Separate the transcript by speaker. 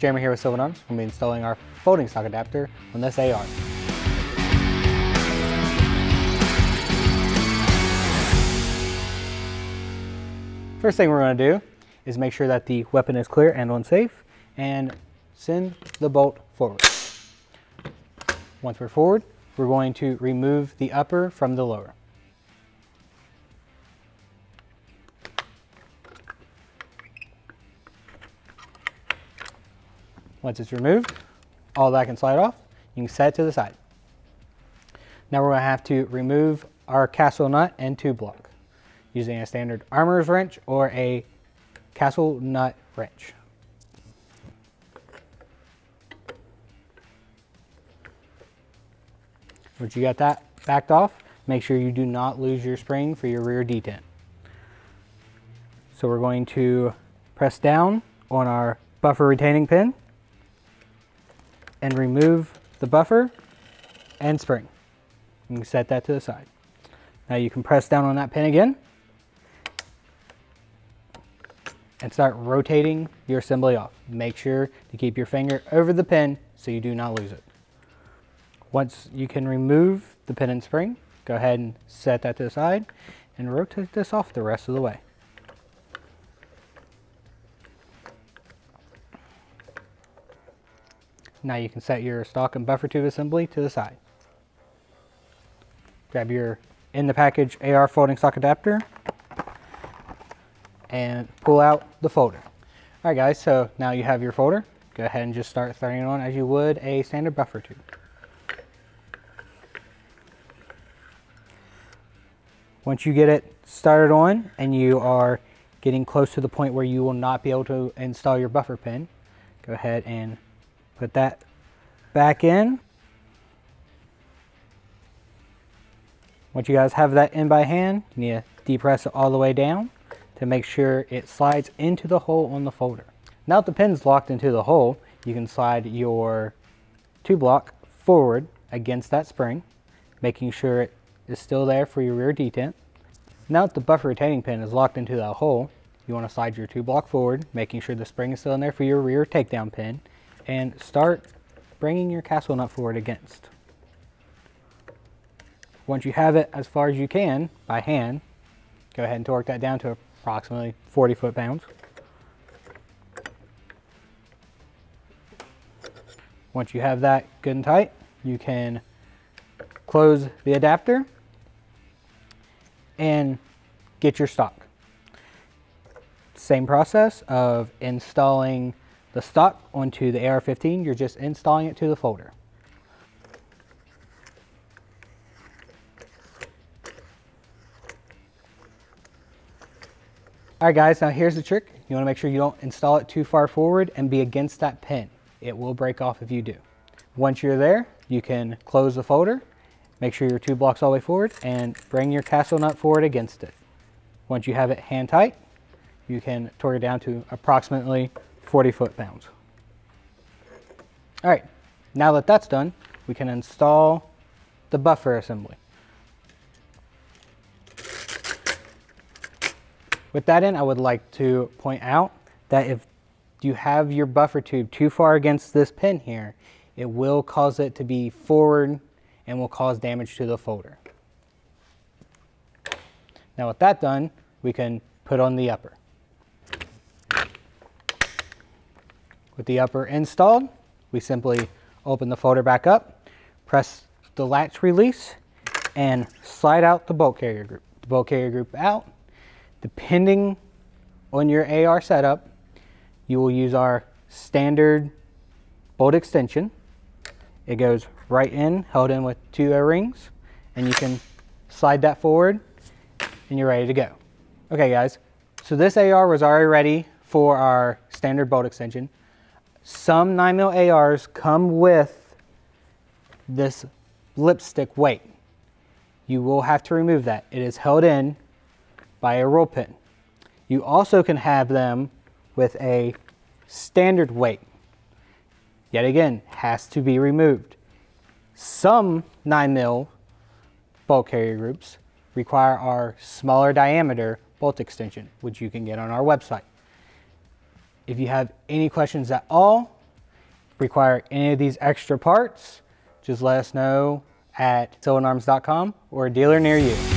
Speaker 1: Jeremy here with Sylvan. We'll be installing our folding stock adapter on this AR. First thing we're going to do is make sure that the weapon is clear and unsafe and send the bolt forward. Once we're forward, we're going to remove the upper from the lower. Once it's removed, all that can slide off. You can set it to the side. Now we're going to have to remove our castle nut and tube block using a standard armorer's wrench or a castle nut wrench. Once you got that backed off, make sure you do not lose your spring for your rear detent. So we're going to press down on our buffer retaining pin and remove the buffer and spring. You can set that to the side. Now you can press down on that pin again and start rotating your assembly off. Make sure to keep your finger over the pin so you do not lose it. Once you can remove the pin and spring, go ahead and set that to the side and rotate this off the rest of the way. Now you can set your stock and buffer tube assembly to the side. Grab your in the package AR folding stock adapter and pull out the folder. Alright guys, so now you have your folder. Go ahead and just start throwing it on as you would a standard buffer tube. Once you get it started on and you are getting close to the point where you will not be able to install your buffer pin, go ahead and put that back in. Once you guys have that in by hand, you need to depress it all the way down to make sure it slides into the hole on the folder. Now that the pin's locked into the hole, you can slide your tube block forward against that spring, making sure it is still there for your rear detent. Now that the buffer retaining pin is locked into that hole, you want to slide your tube block forward, making sure the spring is still in there for your rear takedown pin, and start bringing your castle nut forward against. Once you have it as far as you can by hand, go ahead and torque that down to approximately 40 foot-pounds. Once you have that good and tight, you can close the adapter and get your stock. Same process of installing the stock onto the AR-15, you're just installing it to the folder. Alright guys, now here's the trick. You want to make sure you don't install it too far forward and be against that pin. It will break off if you do. Once you're there, you can close the folder, make sure your tube block's all the way forward, and bring your castle nut forward against it. Once you have it hand tight, you can torque it down to approximately 40 foot-pounds. Alright, now that that's done, we can install the buffer assembly. With that in, I would like to point out that if you have your buffer tube too far against this pin here, it will cause it to be forward and will cause damage to the folder. Now with that done, we can put on the upper. With the upper installed, we simply open the folder back up, press the latch release, and slide out the bolt carrier group. The bolt carrier group out. Depending on your AR setup, you will use our standard bolt extension. It goes right in, held in with 2 O-rings, and you can slide that forward and you're ready to go. Okay guys, so this AR was already ready for our standard bolt extension. Some 9mm ARs come with this lipstick weight. You will have to remove that. It is held in by a roll pin. You also can have them with a standard weight. Yet again, has to be removed. Some 9mm bolt carrier groups require our smaller diameter bolt extension, which you can get on our website. If you have any questions at all, require any of these extra parts, just let us know at sylvanarms.com or a dealer near you.